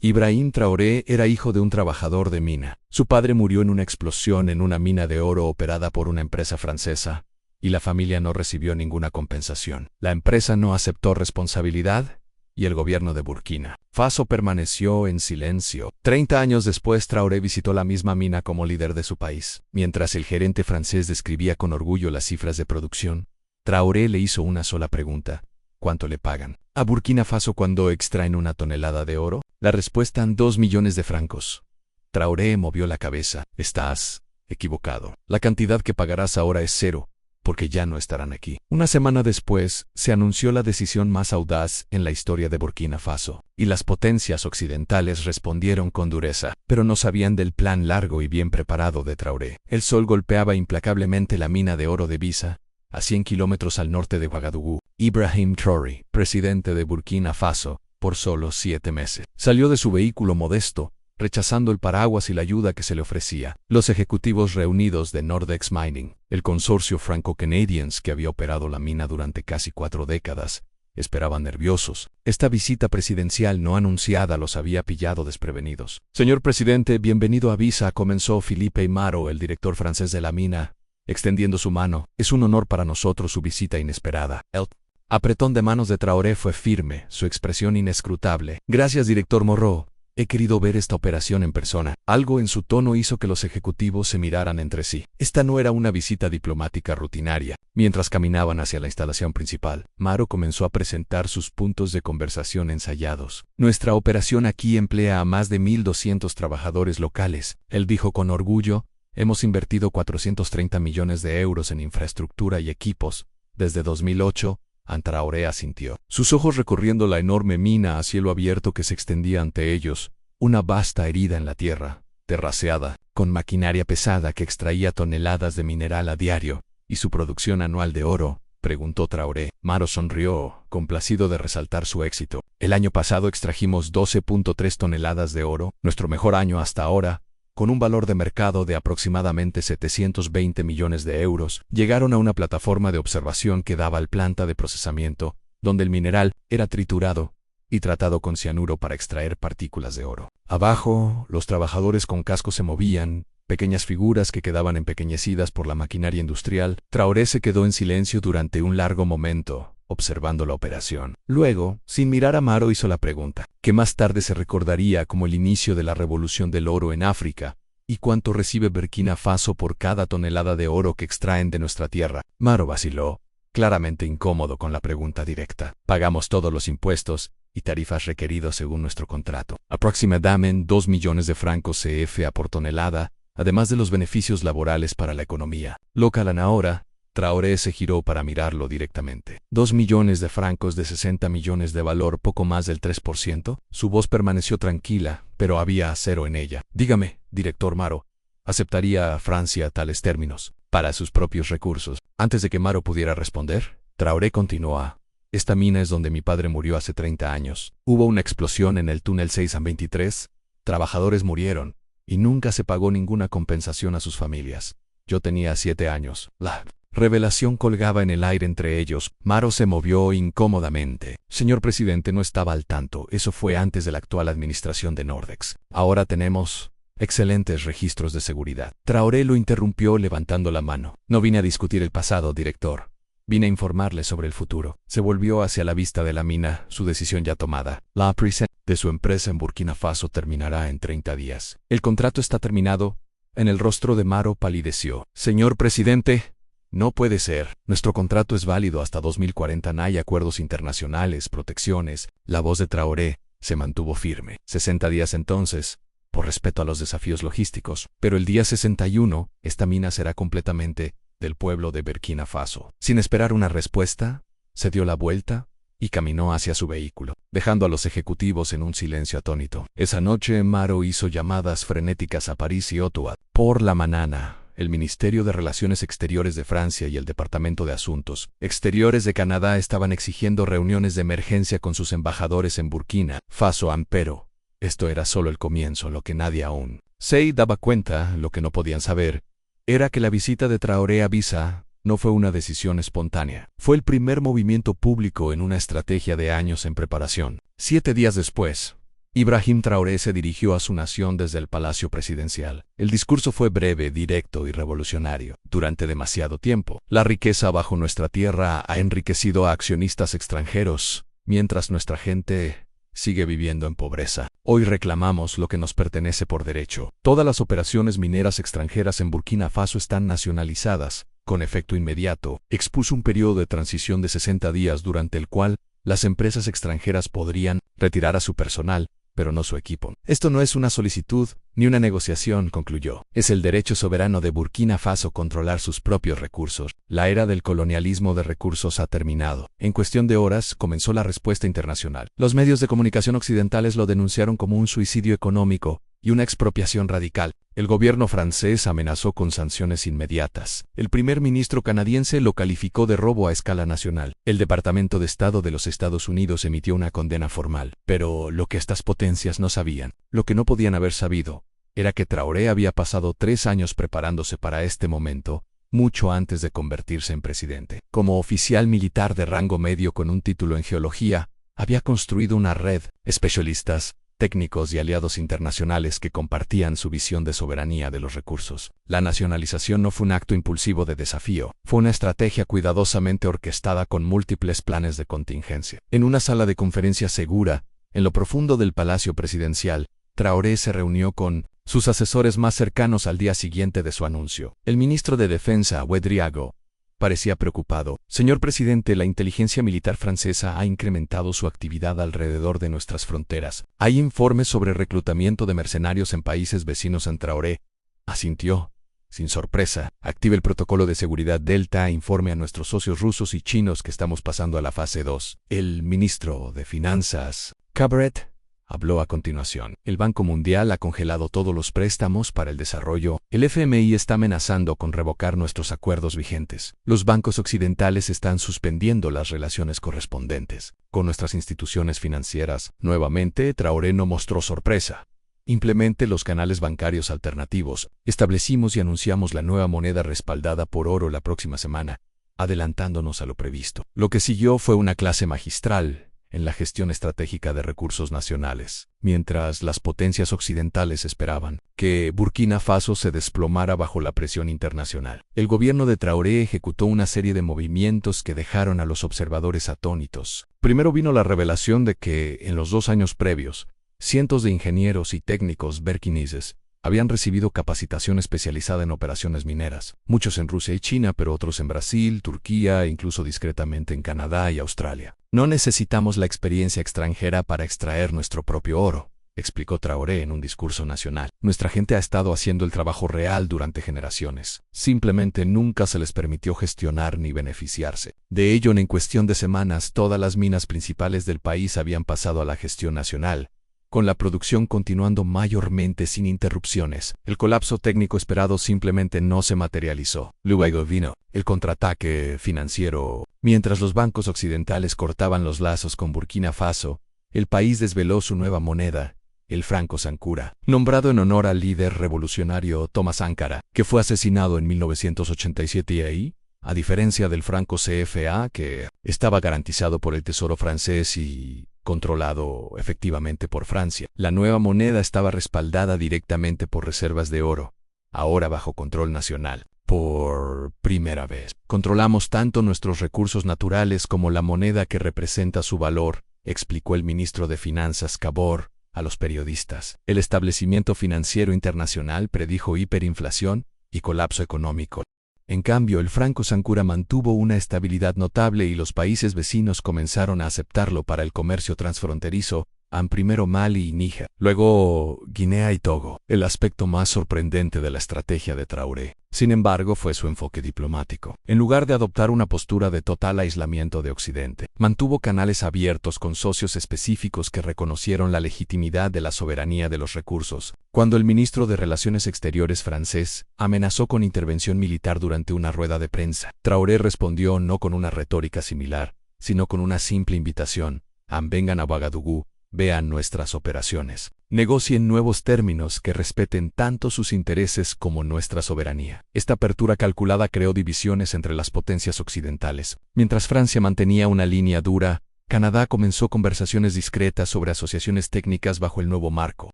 Ibrahim Traoré era hijo de un trabajador de mina. Su padre murió en una explosión en una mina de oro operada por una empresa francesa, y la familia no recibió ninguna compensación. La empresa no aceptó responsabilidad, y el gobierno de Burkina Faso permaneció en silencio. 30 años después, Traoré visitó la misma mina como líder de su país. Mientras el gerente francés describía con orgullo las cifras de producción, Traoré le hizo una sola pregunta: ¿cuánto le pagan a Burkina Faso cuando extraen una tonelada de oro? La respuesta: 2 millones de francos. Traoré movió la cabeza. Estás equivocado. La cantidad que pagarás ahora es 0. Porque ya no estarán aquí. Una semana después, se anunció la decisión más audaz en la historia de Burkina Faso, y las potencias occidentales respondieron con dureza, pero no sabían del plan largo y bien preparado de Traoré. El sol golpeaba implacablemente la mina de oro de Bisa, a 100 kilómetros al norte de Ouagadougou. Ibrahim Traoré, presidente de Burkina Faso, por solo 7 meses, salió de su vehículo modesto, rechazando el paraguas y la ayuda que se le ofrecía. Los ejecutivos reunidos de Nordex Mining, el consorcio franco-canadiense que había operado la mina durante casi 4 décadas, esperaban nerviosos. Esta visita presidencial no anunciada los había pillado desprevenidos. Señor presidente, bienvenido a Bisa, comenzó Philippe Maro, el director francés de la mina, extendiendo su mano. Es un honor para nosotros su visita inesperada. El apretón de manos de Traoré fue firme, su expresión inescrutable. Gracias, director Moreau. He querido ver esta operación en persona. Algo en su tono hizo que los ejecutivos se miraran entre sí. Esta no era una visita diplomática rutinaria. Mientras caminaban hacia la instalación principal, Maro comenzó a presentar sus puntos de conversación ensayados. Nuestra operación aquí emplea a más de 1.200 trabajadores locales. Él dijo con orgullo: hemos invertido 430 millones de euros en infraestructura y equipos. Desde 2008, Traoré asintió, sus ojos recorriendo la enorme mina a cielo abierto que se extendía ante ellos, una vasta herida en la tierra, terraceada, con maquinaria pesada que extraía toneladas de mineral a diario. ¿Y su producción anual de oro?, preguntó Traoré. Maro sonrió, complacido de resaltar su éxito. El año pasado extrajimos 12.3 toneladas de oro, nuestro mejor año hasta ahora, con un valor de mercado de aproximadamente 720 millones de euros, llegaron a una plataforma de observación que daba al planta de procesamiento, donde el mineral era triturado y tratado con cianuro para extraer partículas de oro. Abajo, los trabajadores con cascos se movían, pequeñas figuras que quedaban empequeñecidas por la maquinaria industrial. Traoré se quedó en silencio durante un largo momento, observando la operación. Luego, sin mirar a Maro, hizo la pregunta, que más tarde se recordaría como el inicio de la revolución del oro en África: ¿y cuánto recibe Burkina Faso por cada tonelada de oro que extraen de nuestra tierra? Maro vaciló, claramente incómodo con la pregunta directa. Pagamos todos los impuestos y tarifas requeridos según nuestro contrato. Aproximadamente 2 millones de francos CFA por tonelada, además de los beneficios laborales para la economía local. Ahora, Traoré se giró para mirarlo directamente. 2 millones de francos de 60 millones de valor, poco más del 3%. Su voz permaneció tranquila, pero había acero en ella. Dígame, director Maro, ¿aceptaría a Francia tales términos para sus propios recursos? Antes de que Maro pudiera responder, Traoré continuó: esta mina es donde mi padre murió hace 30 años. Hubo una explosión en el túnel 6A23, trabajadores murieron, y nunca se pagó ninguna compensación a sus familias. Yo tenía 7 años. La revelación colgaba en el aire entre ellos. Maro se movió incómodamente. Señor presidente, no estaba al tanto. Eso fue antes de la actual administración de Nordex. Ahora tenemos excelentes registros de seguridad. Traoré lo interrumpió levantando la mano. No vine a discutir el pasado, director. Vine a informarle sobre el futuro. Se volvió hacia la vista de la mina, su decisión ya tomada. La presentación de su empresa en Burkina Faso terminará en 30 días. El contrato está terminado. En el rostro de Maro palideció. Señor presidente, no puede ser. Nuestro contrato es válido hasta 2040. No hay acuerdos internacionales, protecciones. La voz de Traoré se mantuvo firme. 60 días entonces, por respeto a los desafíos logísticos. Pero el día 61, esta mina será completamente del pueblo de Burkina Faso. Sin esperar una respuesta, se dio la vuelta y caminó hacia su vehículo, dejando a los ejecutivos en un silencio atónito. Esa noche, Maro hizo llamadas frenéticas a París y Ottawa. Por la mañana, el Ministerio de Relaciones Exteriores de Francia y el Departamento de Asuntos Exteriores de Canadá estaban exigiendo reuniones de emergencia con sus embajadores en Burkina Faso. Pero esto era solo el comienzo. Lo que nadie aún se daba cuenta, lo que no podían saber, era que la visita de Traoré a Bisa no fue una decisión espontánea. Fue el primer movimiento público en una estrategia de años en preparación. 7 días después, Ibrahim Traoré se dirigió a su nación desde el Palacio Presidencial. El discurso fue breve, directo y revolucionario. Durante demasiado tiempo, la riqueza bajo nuestra tierra ha enriquecido a accionistas extranjeros, mientras nuestra gente sigue viviendo en pobreza. Hoy reclamamos lo que nos pertenece por derecho. Todas las operaciones mineras extranjeras en Burkina Faso están nacionalizadas, con efecto inmediato. Expuso un periodo de transición de 60 días durante el cual las empresas extranjeras podrían retirar a su personal, pero no su equipo. Esto no es una solicitud ni una negociación, concluyó. Es el derecho soberano de Burkina Faso controlar sus propios recursos. La era del colonialismo de recursos ha terminado. En cuestión de horas comenzó la respuesta internacional. Los medios de comunicación occidentales lo denunciaron como un suicidio económico y una expropiación radical. El gobierno francés amenazó con sanciones inmediatas. El primer ministro canadiense lo calificó de robo a escala nacional. El Departamento de Estado de los Estados Unidos emitió una condena formal. Pero lo que estas potencias no sabían, lo que no podían haber sabido, era que Traoré había pasado 3 años preparándose para este momento, mucho antes de convertirse en presidente. Como oficial militar de rango medio con un título en geología, había construido una red de especialistas, técnicos y aliados internacionales que compartían su visión de soberanía de los recursos. La nacionalización no fue un acto impulsivo de desafío, fue una estrategia cuidadosamente orquestada con múltiples planes de contingencia. En una sala de conferencias segura, en lo profundo del Palacio Presidencial, Traoré se reunió con sus asesores más cercanos al día siguiente de su anuncio. El ministro de Defensa, Ouedraogo, parecía preocupado. Señor presidente, la inteligencia militar francesa ha incrementado su actividad alrededor de nuestras fronteras. Hay informes sobre reclutamiento de mercenarios en países vecinos a Traoré. Asintió. Sin sorpresa, active el protocolo de seguridad Delta e informe a nuestros socios rusos y chinos que estamos pasando a la fase 2. El ministro de Finanzas, Cabret, habló a continuación. El Banco Mundial ha congelado todos los préstamos para el desarrollo. El FMI está amenazando con revocar nuestros acuerdos vigentes. Los bancos occidentales están suspendiendo las relaciones correspondientes con nuestras instituciones financieras. Nuevamente, Traoré no mostró sorpresa. Implemente los canales bancarios alternativos. Establecimos y anunciamos la nueva moneda respaldada por oro la próxima semana, adelantándonos a lo previsto. Lo que siguió fue una clase magistral en la gestión estratégica de recursos nacionales, mientras las potencias occidentales esperaban que Burkina Faso se desplomara bajo la presión internacional. El gobierno de Traoré ejecutó una serie de movimientos que dejaron a los observadores atónitos. Primero vino la revelación de que, en los 2 años previos, cientos de ingenieros y técnicos burkineses habían recibido capacitación especializada en operaciones mineras, muchos en Rusia y China, pero otros en Brasil, Turquía e incluso discretamente en Canadá y Australia. No necesitamos la experiencia extranjera para extraer nuestro propio oro, explicó Traoré en un discurso nacional. Nuestra gente ha estado haciendo el trabajo real durante generaciones. Simplemente nunca se les permitió gestionar ni beneficiarse de ello. En cuestión de semanas, todas las minas principales del país habían pasado a la gestión nacional, con la producción continuando mayormente sin interrupciones. El colapso técnico esperado simplemente no se materializó. Luego vino el contraataque financiero. Mientras los bancos occidentales cortaban los lazos con Burkina Faso, el país desveló su nueva moneda, el franco Sankura, nombrado en honor al líder revolucionario Thomas Sankara, que fue asesinado en 1987 y ahí, a diferencia del franco CFA, que estaba garantizado por el Tesoro francés y controlado efectivamente por Francia. La nueva moneda estaba respaldada directamente por reservas de oro, ahora bajo control nacional. Por primera vez, controlamos tanto nuestros recursos naturales como la moneda que representa su valor, explicó el ministro de Finanzas Cabor a los periodistas. El establecimiento financiero internacional predijo hiperinflación y colapso económico. En cambio, el franco Sankura mantuvo una estabilidad notable y los países vecinos comenzaron a aceptarlo para el comercio transfronterizo, primero Mali y Níger, luego Guinea y Togo. El aspecto más sorprendente de la estrategia de Traoré, sin embargo, fue su enfoque diplomático. En lugar de adoptar una postura de total aislamiento de Occidente, mantuvo canales abiertos con socios específicos que reconocieron la legitimidad de la soberanía de los recursos. Cuando el ministro de Relaciones Exteriores francés amenazó con intervención militar durante una rueda de prensa, Traoré respondió no con una retórica similar, sino con una simple invitación: vengan a Ouagadougou, vean nuestras operaciones, negocien nuevos términos que respeten tanto sus intereses como nuestra soberanía. Esta apertura calculada creó divisiones entre las potencias occidentales. Mientras Francia mantenía una línea dura, Canadá comenzó conversaciones discretas sobre asociaciones técnicas bajo el nuevo marco.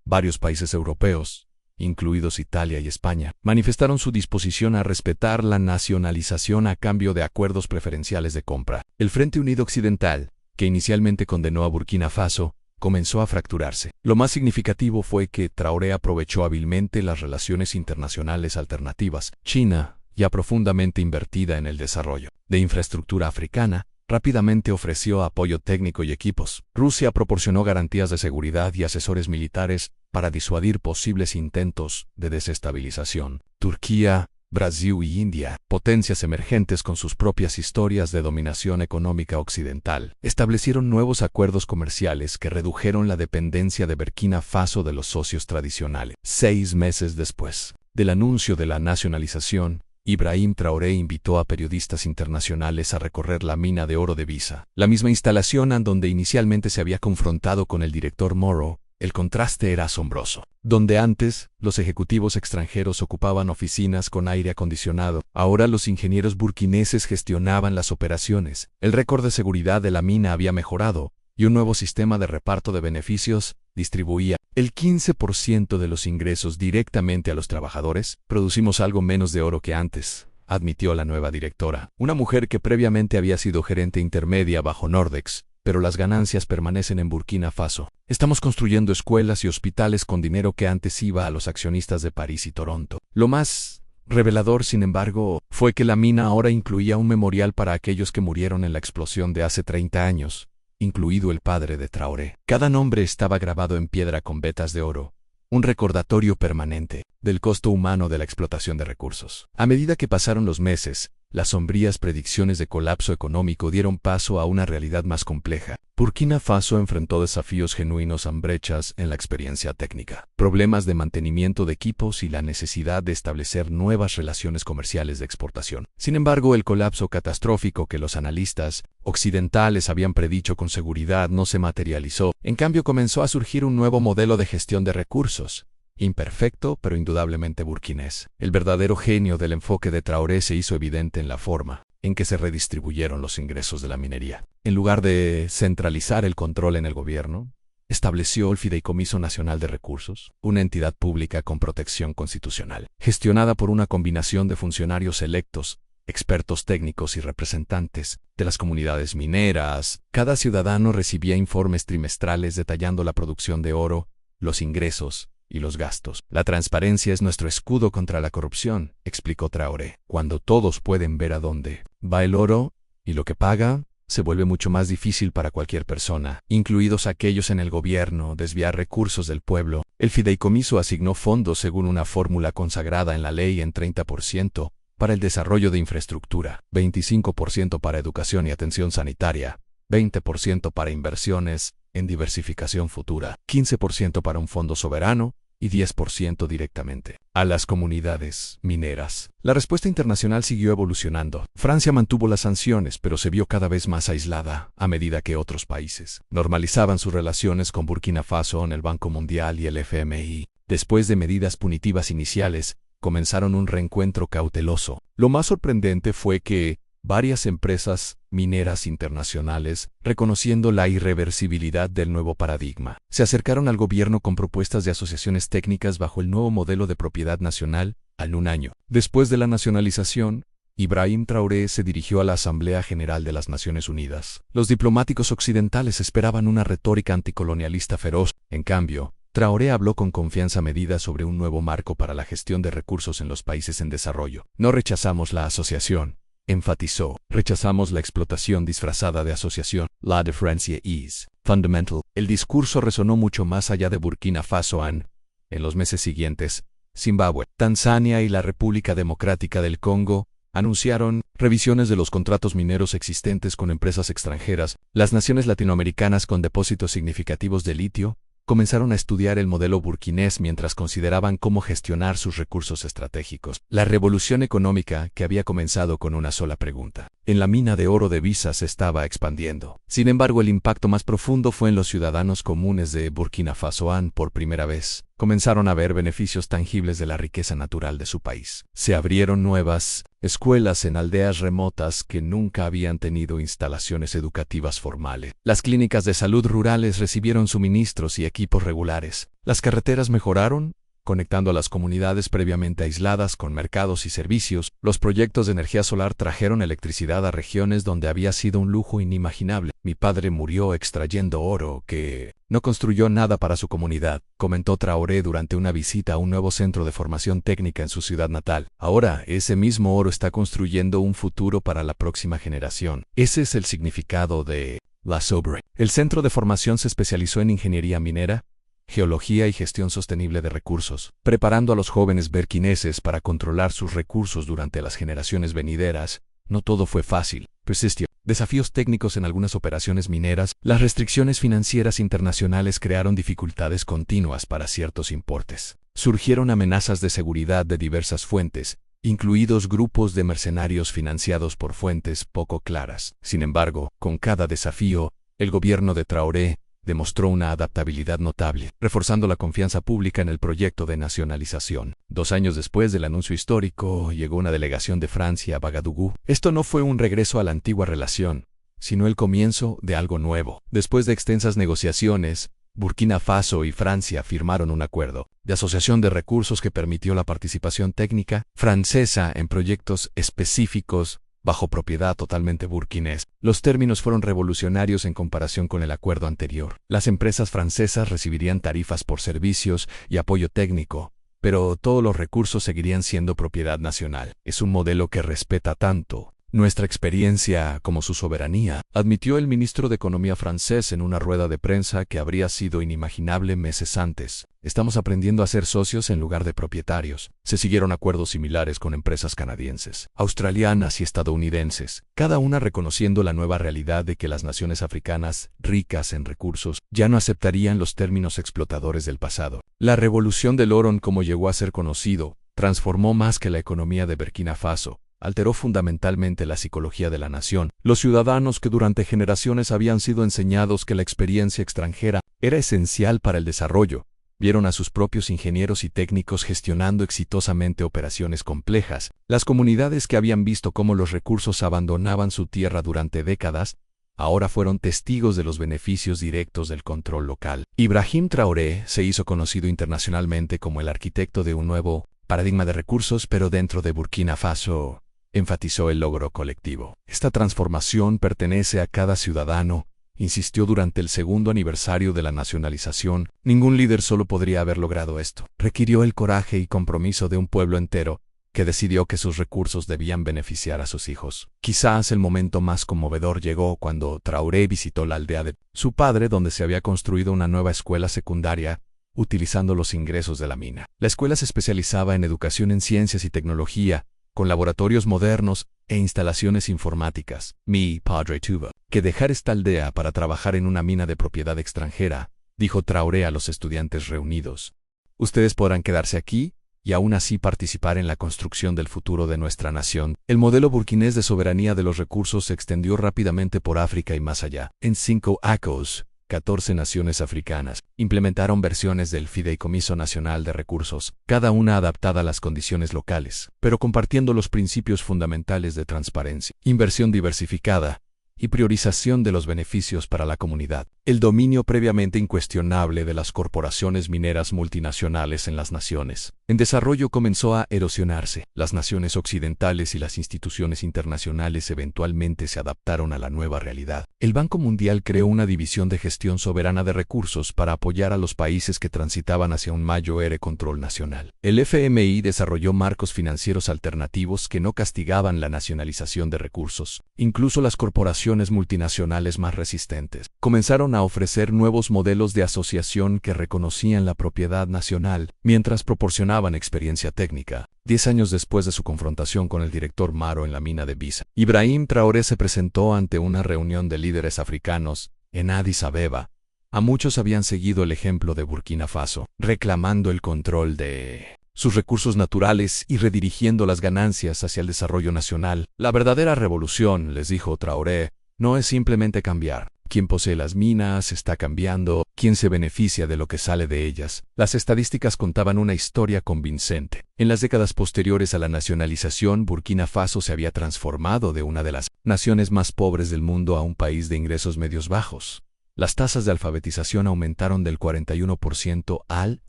Varios países europeos, incluidos Italia y España, manifestaron su disposición a respetar la nacionalización a cambio de acuerdos preferenciales de compra. El Frente Unido Occidental, que inicialmente condenó a Burkina Faso, comenzó a fracturarse. Lo más significativo fue que Traoré aprovechó hábilmente las relaciones internacionales alternativas. China, ya profundamente invertida en el desarrollo de infraestructura africana, rápidamente ofreció apoyo técnico y equipos. Rusia proporcionó garantías de seguridad y asesores militares para disuadir posibles intentos de desestabilización. Turquía, Brasil y India, potencias emergentes con sus propias historias de dominación económica occidental, establecieron nuevos acuerdos comerciales que redujeron la dependencia de Burkina Faso de los socios tradicionales. 6 meses después del anuncio de la nacionalización, Ibrahim Traoré invitó a periodistas internacionales a recorrer la mina de oro de Visa, la misma instalación en donde inicialmente se había confrontado con el director Moro. El contraste era asombroso. Donde antes, los ejecutivos extranjeros ocupaban oficinas con aire acondicionado, ahora los ingenieros burkineses gestionaban las operaciones. El récord de seguridad de la mina había mejorado, y un nuevo sistema de reparto de beneficios distribuía el 15% de los ingresos directamente a los trabajadores. Producimos algo menos de oro que antes, admitió la nueva directora, una mujer que previamente había sido gerente intermedia bajo Nordex, pero las ganancias permanecen en Burkina Faso. Estamos construyendo escuelas y hospitales con dinero que antes iba a los accionistas de París y Toronto. Lo más revelador, sin embargo, fue que la mina ahora incluía un memorial para aquellos que murieron en la explosión de hace 30 años, incluido el padre de Traoré. Cada nombre estaba grabado en piedra con vetas de oro, un recordatorio permanente del costo humano de la explotación de recursos. A medida que pasaron los meses, las sombrías predicciones de colapso económico dieron paso a una realidad más compleja. Burkina Faso enfrentó desafíos genuinos a brechas en la experiencia técnica, problemas de mantenimiento de equipos y la necesidad de establecer nuevas relaciones comerciales de exportación. Sin embargo, el colapso catastrófico que los analistas occidentales habían predicho con seguridad no se materializó. En cambio, comenzó a surgir un nuevo modelo de gestión de recursos, imperfecto pero indudablemente burkinés. El verdadero genio del enfoque de Traoré se hizo evidente en la forma en que se redistribuyeron los ingresos de la minería. En lugar de centralizar el control en el gobierno, estableció el Fideicomiso Nacional de Recursos, una entidad pública con protección constitucional, gestionada por una combinación de funcionarios electos, expertos técnicos y representantes de las comunidades mineras. Cada ciudadano recibía informes trimestrales detallando la producción de oro, los ingresos y los gastos. La transparencia es nuestro escudo contra la corrupción, explicó Traoré. Cuando todos pueden ver a dónde va el oro y lo que paga, se vuelve mucho más difícil para cualquier persona, incluidos aquellos en el gobierno, desviar recursos del pueblo. El fideicomiso asignó fondos según una fórmula consagrada en la ley en 30% para el desarrollo de infraestructura, 25% para educación y atención sanitaria, 20% para inversiones en diversificación futura, 15% para un fondo soberano y 10% directamente a las comunidades mineras. La respuesta internacional siguió evolucionando. Francia mantuvo las sanciones, pero se vio cada vez más aislada a medida que otros países normalizaban sus relaciones con Burkina Faso en el Banco Mundial y el FMI. Después de medidas punitivas iniciales, comenzaron un reencuentro cauteloso. Lo más sorprendente fue que varias empresas mineras internacionales, reconociendo la irreversibilidad del nuevo paradigma, se acercaron al gobierno con propuestas de asociaciones técnicas bajo el nuevo modelo de propiedad nacional. Al un año después de la nacionalización, Ibrahim Traoré se dirigió a la Asamblea General de las Naciones Unidas. Los diplomáticos occidentales esperaban una retórica anticolonialista feroz. En cambio, Traoré habló con confianza medida sobre un nuevo marco para la gestión de recursos en los países en desarrollo. No rechazamos la asociación, enfatizó. Rechazamos la explotación disfrazada de asociación. La diferencia es fundamental. El discurso resonó mucho más allá de Burkina Faso. En los meses siguientes, Zimbabue, Tanzania y la República Democrática del Congo anunciaron revisiones de los contratos mineros existentes con empresas extranjeras. Las naciones latinoamericanas con depósitos significativos de litio comenzaron a estudiar el modelo burkinés mientras consideraban cómo gestionar sus recursos estratégicos. La revolución económica, que había comenzado con una sola pregunta en la mina de oro de Visa, se estaba expandiendo. Sin embargo, el impacto más profundo fue en los ciudadanos comunes de Burkina Faso. Por primera vez, comenzaron a ver beneficios tangibles de la riqueza natural de su país. Se abrieron nuevas escuelas en aldeas remotas que nunca habían tenido instalaciones educativas formales. Las clínicas de salud rurales recibieron suministros y equipos regulares. Las carreteras mejoraron, conectando a las comunidades previamente aisladas con mercados y servicios. Los proyectos de energía solar trajeron electricidad a regiones donde había sido un lujo inimaginable. Mi padre murió extrayendo oro que no construyó nada para su comunidad, comentó Traoré durante una visita a un nuevo centro de formación técnica en su ciudad natal. Ahora, ese mismo oro está construyendo un futuro para la próxima generación. Ese es el significado de la Sobre. El centro de formación se especializó en ingeniería minera, geología y gestión sostenible de recursos, preparando a los jóvenes berquineses para controlar sus recursos durante las generaciones venideras. No todo fue fácil. Persistió. Desafíos técnicos en algunas operaciones mineras. Las restricciones financieras internacionales crearon dificultades continuas para ciertos importes. Surgieron amenazas de seguridad de diversas fuentes, incluidos grupos de mercenarios financiados por fuentes poco claras. Sin embargo, con cada desafío, el gobierno de Traoré demostró una adaptabilidad notable, reforzando la confianza pública en el proyecto de nacionalización. 2 años después del anuncio histórico, llegó una delegación de Francia a Bagadugu. Esto no fue un regreso a la antigua relación, sino el comienzo de algo nuevo. Después de extensas negociaciones, Burkina Faso y Francia firmaron un acuerdo de asociación de recursos que permitió la participación técnica francesa en proyectos específicos bajo propiedad totalmente burkinés. Los términos fueron revolucionarios en comparación con el acuerdo anterior. Las empresas francesas recibirían tarifas por servicios y apoyo técnico, pero todos los recursos seguirían siendo propiedad nacional. Es un modelo que respeta tanto nuestra experiencia como su soberanía, admitió el ministro de Economía francés en una rueda de prensa que habría sido inimaginable meses antes. Estamos aprendiendo a ser socios en lugar de propietarios. Se siguieron acuerdos similares con empresas canadienses, australianas y estadounidenses, cada una reconociendo la nueva realidad de que las naciones africanas, ricas en recursos, ya no aceptarían los términos explotadores del pasado. La revolución del oro, como llegó a ser conocido, transformó más que la economía de Burkina Faso. Alteró fundamentalmente la psicología de la nación. Los ciudadanos que durante generaciones habían sido enseñados que la experiencia extranjera era esencial para el desarrollo, vieron a sus propios ingenieros y técnicos gestionando exitosamente operaciones complejas. Las comunidades que habían visto cómo los recursos abandonaban su tierra durante décadas, ahora fueron testigos de los beneficios directos del control local. Ibrahim Traoré se hizo conocido internacionalmente como el arquitecto de un nuevo paradigma de recursos, pero dentro de Burkina Faso enfatizó el logro colectivo. Esta transformación pertenece a cada ciudadano, insistió durante el 2º aniversario de la nacionalización. Ningún líder solo podría haber logrado esto. Requirió el coraje y compromiso de un pueblo entero que decidió que sus recursos debían beneficiar a sus hijos. Quizás el momento más conmovedor llegó cuando Traoré visitó la aldea de su padre, donde se había construido una nueva escuela secundaria, utilizando los ingresos de la mina. La escuela se especializaba en educación en ciencias y tecnología, con laboratorios modernos e instalaciones informáticas. Mi padre tuvo que dejar esta aldea para trabajar en una mina de propiedad extranjera, dijo Traoré a los estudiantes reunidos. Ustedes podrán quedarse aquí y aún así participar en la construcción del futuro de nuestra nación. El modelo burkinés de soberanía de los recursos se extendió rápidamente por África y más allá. En 5 años, 14 naciones africanas implementaron versiones del Fideicomiso Nacional de Recursos, cada una adaptada a las condiciones locales, pero compartiendo los principios fundamentales de transparencia, inversión diversificada y priorización de los beneficios para la comunidad. El dominio previamente incuestionable de las corporaciones mineras multinacionales en las naciones en desarrollo comenzó a erosionarse. Las naciones occidentales y las instituciones internacionales eventualmente se adaptaron a la nueva realidad. El Banco Mundial creó una división de gestión soberana de recursos para apoyar a los países que transitaban hacia un mayor control nacional. El FMI desarrolló marcos financieros alternativos que no castigaban la nacionalización de recursos. Incluso las corporaciones multinacionales más resistentes comenzaron a ofrecer nuevos modelos de asociación que reconocían la propiedad nacional, mientras proporcionaban experiencia técnica. 10 años después de su confrontación con el director Maro en la mina de Bisa, Ibrahim Traoré se presentó ante una reunión de líderes africanos en Addis Abeba. A muchos habían seguido el ejemplo de Burkina Faso, reclamando el control de sus recursos naturales y redirigiendo las ganancias hacia el desarrollo nacional. La verdadera revolución, les dijo Traoré, no es simplemente cambiar ¿Quién posee las minas? ¿Está cambiando? ¿Quién se beneficia de lo que sale de ellas? Las estadísticas contaban una historia convincente. En las décadas posteriores a la nacionalización, Burkina Faso se había transformado de una de las naciones más pobres del mundo a un país de ingresos medios bajos. Las tasas de alfabetización aumentaron del 41% al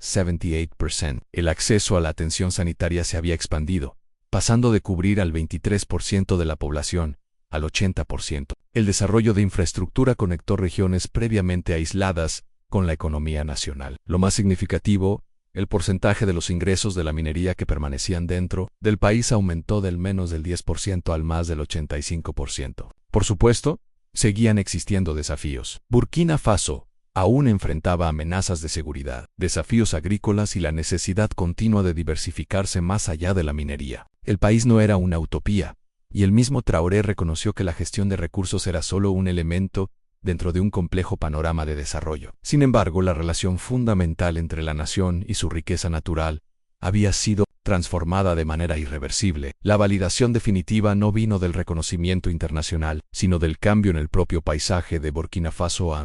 78%. El acceso a la atención sanitaria se había expandido, pasando de cubrir al 23% de la población al 80%. El desarrollo de infraestructura conectó regiones previamente aisladas con la economía nacional. Lo más significativo, el porcentaje de los ingresos de la minería que permanecían dentro del país aumentó del menos del 10% al más del 85%. Por supuesto, seguían existiendo desafíos. Burkina Faso aún enfrentaba amenazas de seguridad, desafíos agrícolas y la necesidad continua de diversificarse más allá de la minería. El país no era una utopía, y el mismo Traoré reconoció que la gestión de recursos era solo un elemento dentro de un complejo panorama de desarrollo. Sin embargo, la relación fundamental entre la nación y su riqueza natural había sido transformada de manera irreversible. La validación definitiva no vino del reconocimiento internacional, sino del cambio en el propio paisaje de Burkina Faso,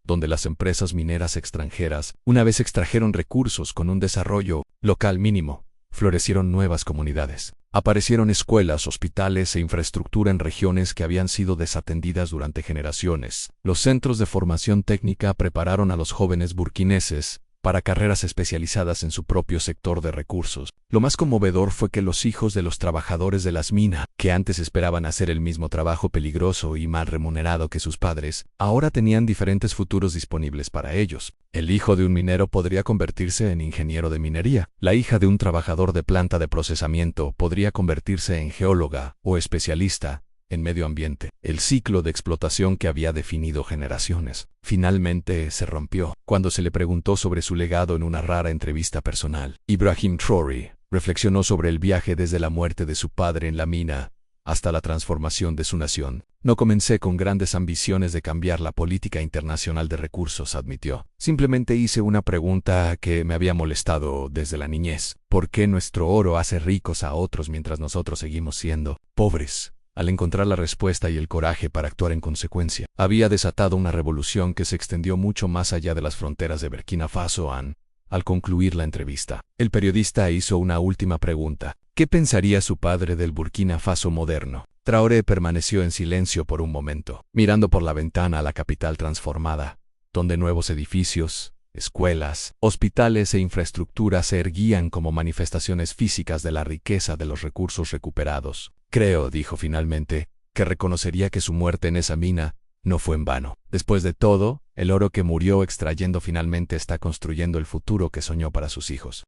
donde las empresas mineras extranjeras, una vez extrajeron recursos con un desarrollo local mínimo, florecieron nuevas comunidades. Aparecieron escuelas, hospitales e infraestructura en regiones que habían sido desatendidas durante generaciones. Los centros de formación técnica prepararon a los jóvenes burkineses para carreras especializadas en su propio sector de recursos. Lo más conmovedor fue que los hijos de los trabajadores de las minas, que antes esperaban hacer el mismo trabajo peligroso y mal remunerado que sus padres, ahora tenían diferentes futuros disponibles para ellos. El hijo de un minero podría convertirse en ingeniero de minería. La hija de un trabajador de planta de procesamiento podría convertirse en geóloga o especialista en medio ambiente. El ciclo de explotación que había definido generaciones finalmente se rompió cuando se le preguntó sobre su legado en una rara entrevista personal. Ibrahim Traoré reflexionó sobre el viaje desde la muerte de su padre en la mina hasta la transformación de su nación. No comencé con grandes ambiciones de cambiar la política internacional de recursos, admitió. Simplemente hice una pregunta que me había molestado desde la niñez. ¿Por qué nuestro oro hace ricos a otros mientras nosotros seguimos siendo pobres? Al encontrar la respuesta y el coraje para actuar en consecuencia, había desatado una revolución que se extendió mucho más allá de las fronteras de Burkina Faso. Al concluir la entrevista, el periodista hizo una última pregunta. ¿Qué pensaría su padre del Burkina Faso moderno? Traoré permaneció en silencio por un momento, mirando por la ventana a la capital transformada, donde nuevos edificios, escuelas, hospitales e infraestructura se erguían como manifestaciones físicas de la riqueza de los recursos recuperados. Creo, dijo finalmente, que reconocería que su muerte en esa mina no fue en vano. Después de todo, el oro que murió extrayendo finalmente está construyendo el futuro que soñó para sus hijos.